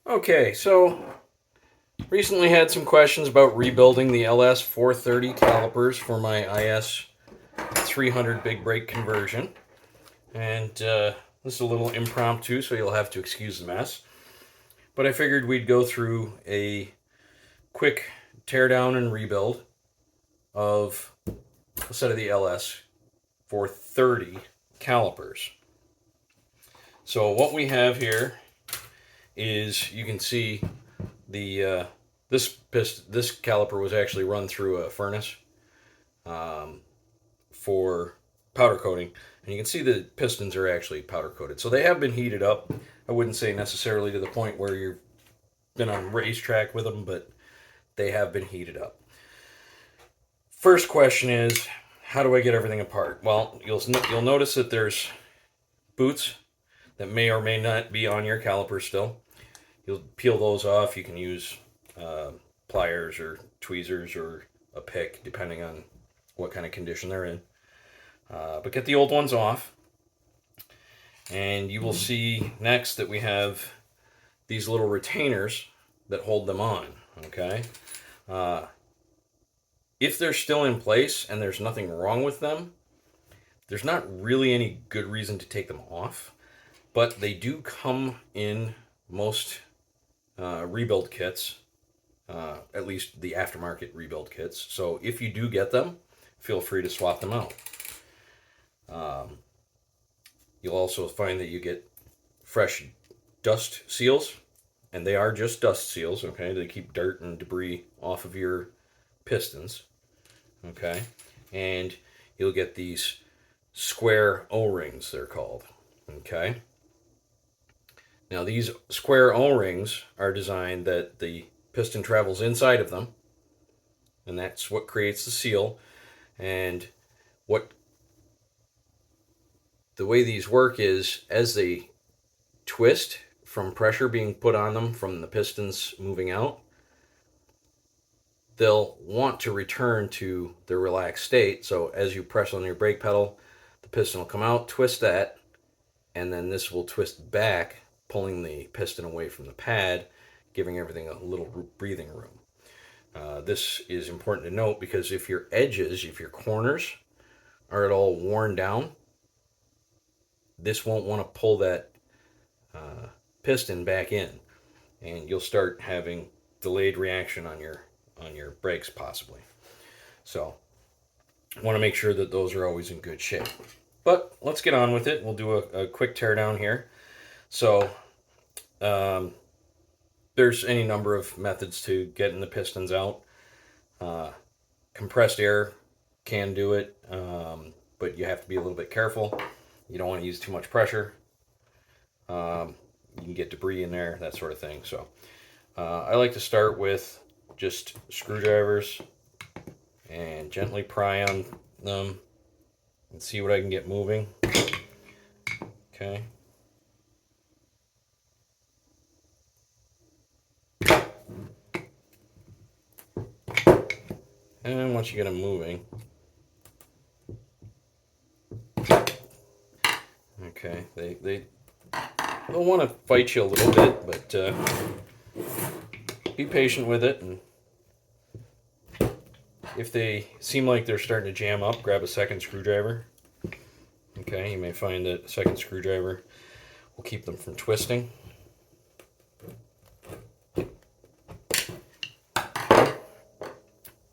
Okay, so recently had some questions about rebuilding the LS430 calipers for my IS300 big brake conversion. And this is a little impromptu, so you'll have to excuse the mess. But I figured we'd go through a quick teardown and rebuild of a set of the LS430 calipers. So what we have here is, you can see the this caliper was actually run through a furnace for powder coating, and you can see the pistons are actually powder coated, so they have been heated up. I wouldn't say necessarily to the point where you've been on racetrack with them, but they have been heated up. First question is, how do I get everything apart? Well, you'll notice that there's boots that may or may not be on your caliper still. You'll peel those off. You can use pliers or tweezers or a pick, depending on what kind of condition they're in. But get the old ones off. And you will see next that we have these little retainers that hold them on, okay? If they're still in place and there's nothing wrong with them, there's not really any good reason to take them off, but they do come in most rebuild kits, at least the aftermarket rebuild kits. So if you do get them, feel free to swap them out. You'll also find that you get fresh dust seals, and they are just dust seals, okay? They keep dirt and debris off of your pistons, okay? And you'll get these square O-rings, they're called, okay? Now these square O-rings are designed that the piston travels inside of them, and that's what creates the seal. And the way these work is, as they twist from pressure being put on them from the pistons moving out, they'll want to return to their relaxed state. So as you press on your brake pedal, the piston will come out, twist that, and then this will twist back, pulling the piston away from the pad, giving everything a little breathing room. This is important to note because if your edges, if your corners are at all worn down, this won't want to pull that piston back in, and you'll start having delayed reaction on your brakes possibly. So want to make sure that those are always in good shape. But let's get on with it. We'll do a quick teardown here. So there's any number of methods to getting the pistons out. Compressed air can do it, but you have to be a little bit careful. You don't want to use too much pressure. You can get debris in there, that sort of thing. So I like to start with just screwdrivers and gently pry on them and see what I can get moving. Okay. And once you get them moving, okay, they'll want to fight you a little bit, but be patient with it. And if they seem like they're starting to jam up, grab a second screwdriver. Okay, you may find that a second screwdriver will keep them from twisting.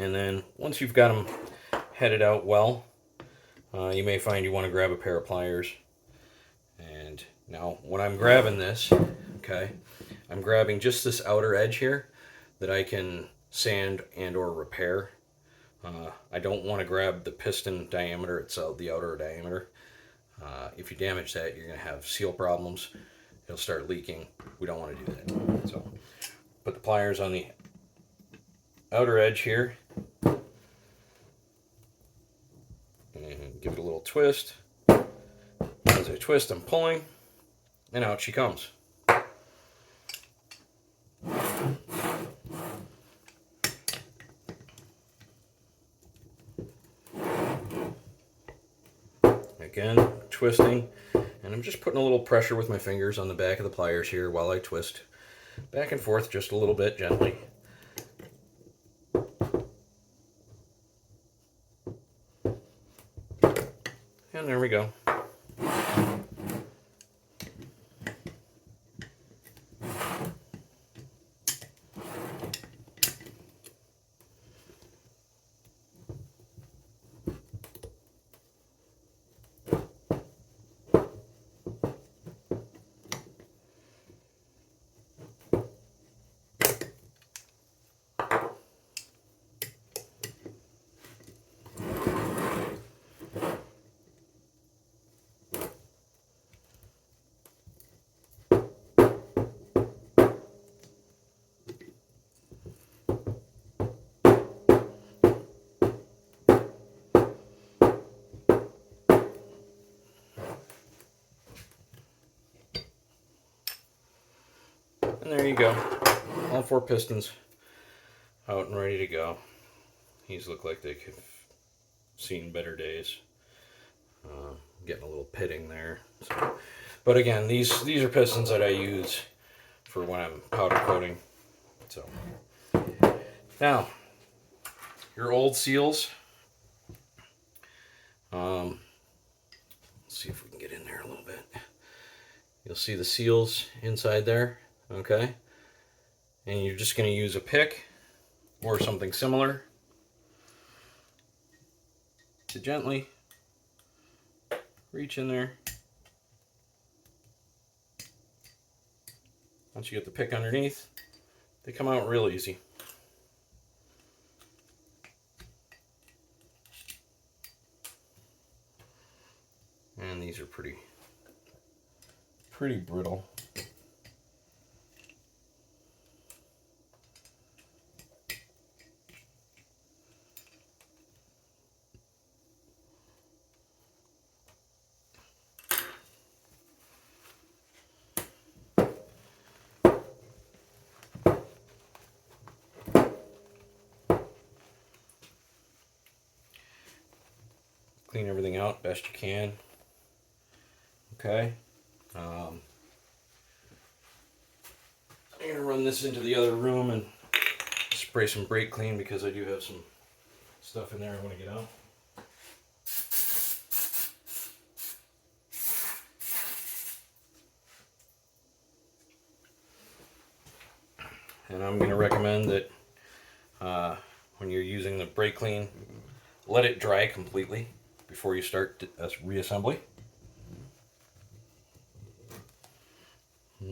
And then once you've got them headed out well, you may find you want to grab a pair of pliers. And now when I'm grabbing this, okay, I'm grabbing just this outer edge here that I can sand and or repair. I don't want to grab the piston diameter itself, the outer diameter. If you damage that, you're going to have seal problems. It'll start leaking. We don't want to do that. So put the pliers on the outer edge here and give it a little twist. As I twist, I'm pulling, and out she comes. Again, twisting, and I'm just putting a little pressure with my fingers on the back of the pliers here while I twist. back and forth just a little bit gently. And there we go. And there you go. All 4 pistons out and ready to go. These look like they could have seen better days. Getting a little pitting there. So, but again, these are pistons that I use for when I'm powder coating. So now, your old seals. Let's see if we can get in there a little bit. You'll see the seals inside there, okay? And you're just going to use a pick or something similar to gently reach in there. Once you get the pick underneath, they come out real easy. And these are pretty brittle. Clean everything out best you can. Okay. I'm going to run this into the other room and spray some brake clean because I do have some stuff in there I want to get out. And I'm going to recommend that when you're using the brake clean, let it dry completely before you start reassembly.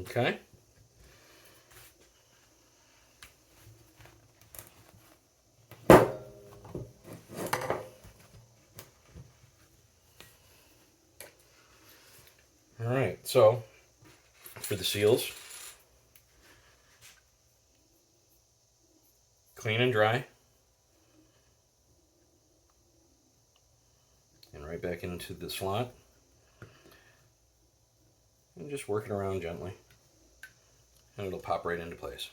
Okay. All right, so for the seals, clean and dry, and right back into the slot, and just work it around gently, and it'll pop right into place.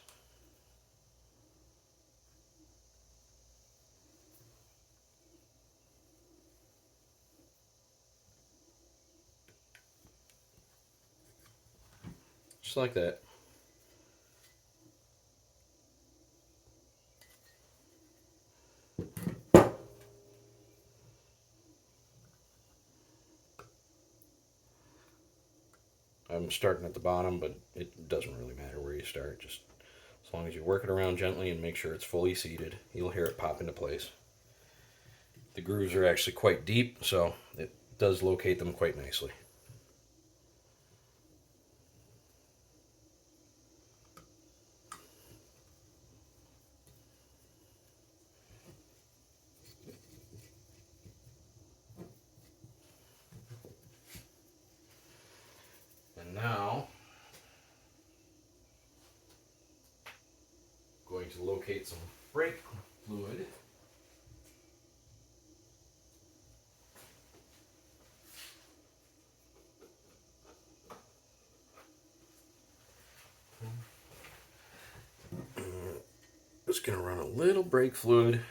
Just like that. I'm starting at the bottom, but it doesn't really matter where you start. Just as long as you work it around gently and make sure it's fully seated, you'll hear it pop into place. The grooves are actually quite deep, so it does locate them quite nicely. And now, going to locate some brake fluid. Just going to run a little brake fluid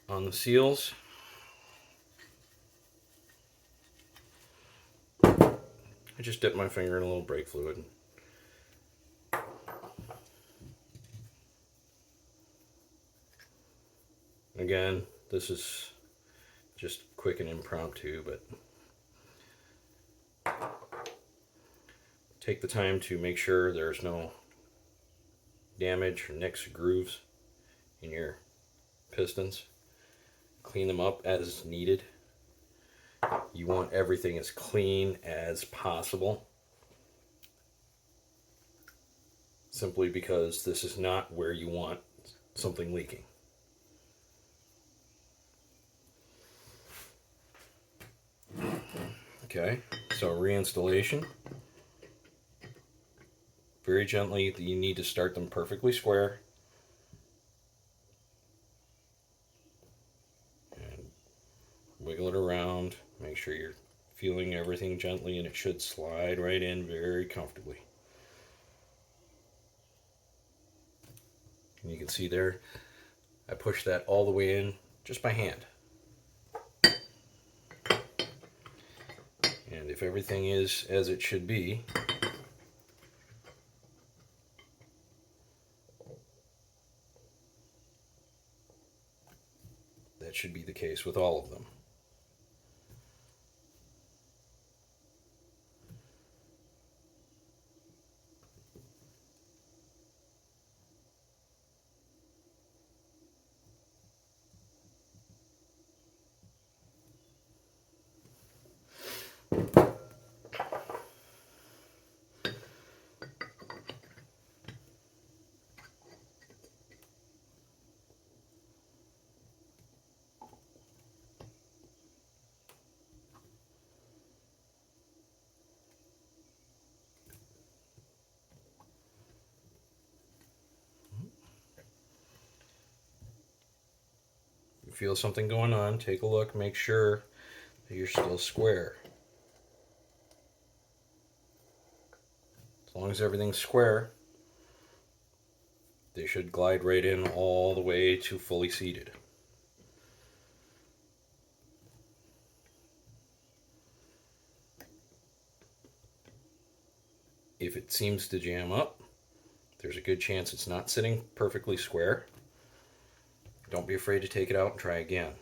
on the seals. I just dip my finger in a little brake fluid. again, this is just quick and impromptu, but take the time to make sure there's no damage or nicks or grooves in your pistons. Clean them up as needed. You want everything as clean as possible, simply because this is not where you want something leaking. Okay, so reinstallation. Very gently, you need to start them perfectly square. And wiggle it around. Make sure you're feeling everything gently, and it should slide right in very comfortably. And you can see there, I pushed that all the way in just by hand. And if everything is as it should be, that should be the case with all of them. Feel something going on, take a look, make sure that you're still square. As long as everything's square, they should glide right in all the way to fully seated. If it seems to jam up, there's a good chance it's not sitting perfectly square. Don't be afraid to take it out and try again.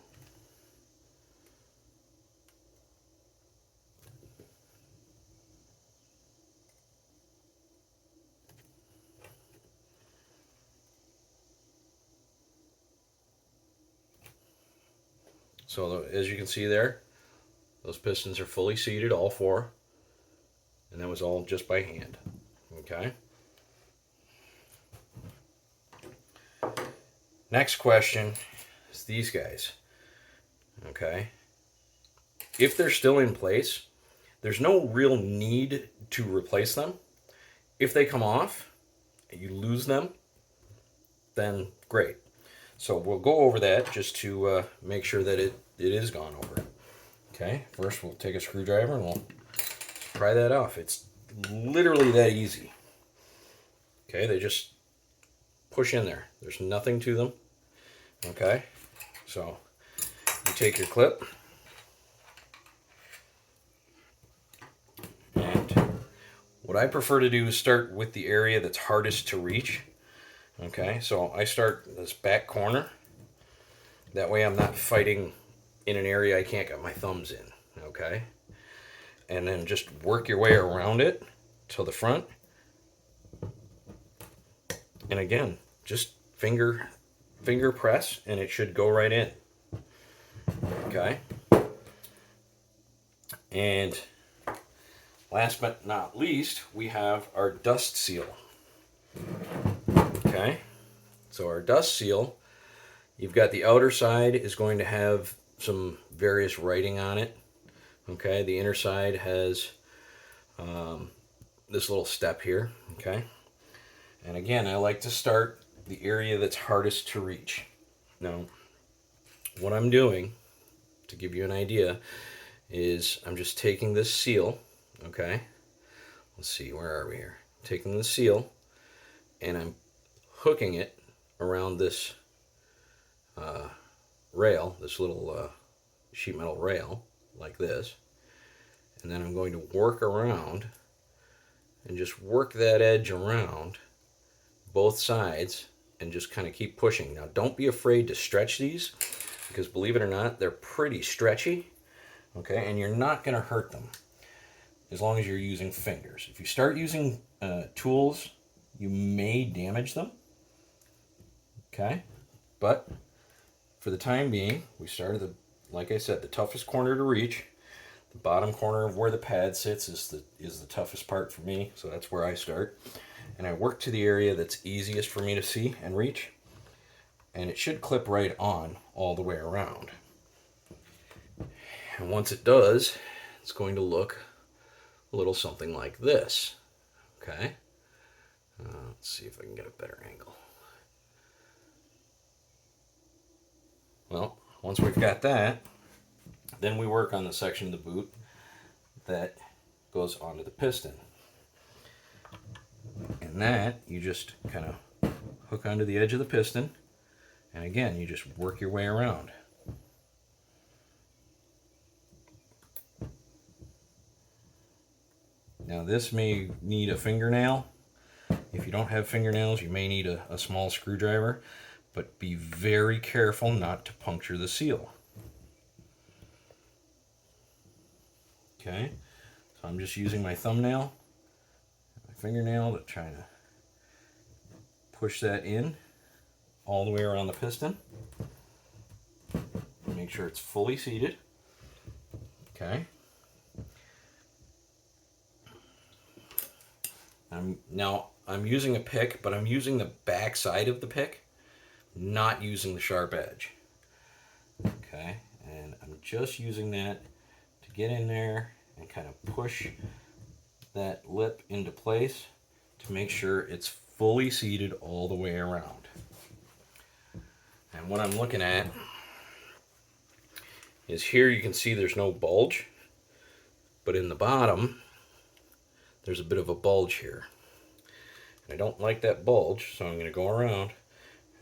So as you can see there, those pistons are fully seated, all four, and that was all just by hand. Okay. Next question is these guys. Okay. If they're still in place, there's no real need to replace them. If they come off and you lose them, then great. So we'll go over that just to make sure that it is gone over. Okay, first we'll take a screwdriver and we'll pry that off. It's literally that easy. Okay, they just push in there. There's nothing to them. Okay, so you take your clip and what I prefer to do is start with the area that's hardest to reach. Okay, so I start this back corner. That way I'm not fighting in an area I can't get my thumbs in. Okay, and then just work your way around it to the front. And again, just finger press and it should go right in. Okay, and last but not least, we have our dust seal. Okay, so our dust seal, you've got the outer side is going to have some various writing on it. Okay, the inner side has this little step here. Okay, and again, I like to start the area that's hardest to reach. Now, what I'm doing, to give you an idea, is I'm just taking this seal. Okay, let's see, where are we here? Taking the seal and I'm hooking it around this rail, this little sheet metal rail, like this. And then I'm going to work around and just work that edge around both sides and just kind of keep pushing. Now don't be afraid to stretch these, because believe it or not, they're pretty stretchy. Okay, and you're not going to hurt them as long as you're using fingers. If you start using tools, you may damage them. Okay, but for the time being, we started like I said, the toughest corner to reach. The bottom corner of where the pad sits is the toughest part for me, so that's where I start. And I work to the area that's easiest for me to see and reach, and it should clip right on all the way around. And once it does, it's going to look a little something like this. Okay, let's see if I can get a better angle. Well, once we've got that, then we work on the section of the boot that goes onto the piston. And that, you just kind of hook onto the edge of the piston, and again, you just work your way around. Now this may need a fingernail. If you don't have fingernails, you may need a small screwdriver, but be very careful not to puncture the seal. Okay, so I'm just using my thumbnail, my fingernail to try to push that in all the way around the piston. Make sure it's fully seated. Okay. I'm using a pick, but I'm using the back side of the pick, not using the sharp edge. Okay, and I'm just using that to get in there and kind of push that lip into place to make sure it's fully seated all the way around. And what I'm looking at is here you can see there's no bulge, but in the bottom there's a bit of a bulge here. I don't like that bulge, so I'm going to go around,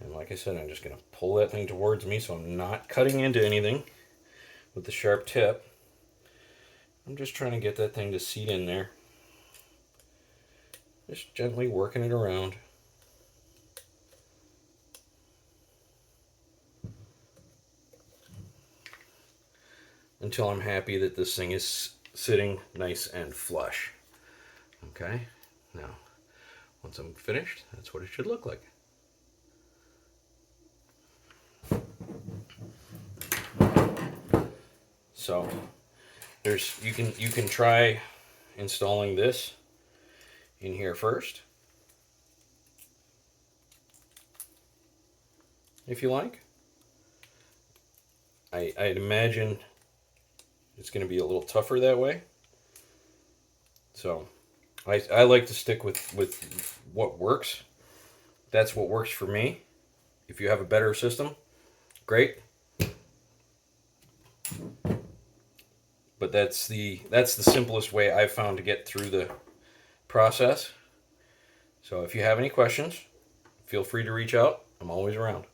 and like I said, I'm just going to pull that thing towards me so I'm not cutting into anything with the sharp tip. I'm just trying to get that thing to seat in there. Just gently working it around. Until I'm happy that this thing is sitting nice and flush. Okay, now once I'm finished, that's what it should look like. So you can try installing this in here first, if you like. I'd imagine it's going to be a little tougher that way. So I like to stick with what works. That's what works for me. If you have a better system, great. But that's the simplest way I've found to get through the process. So if you have any questions, feel free to reach out. I'm always around.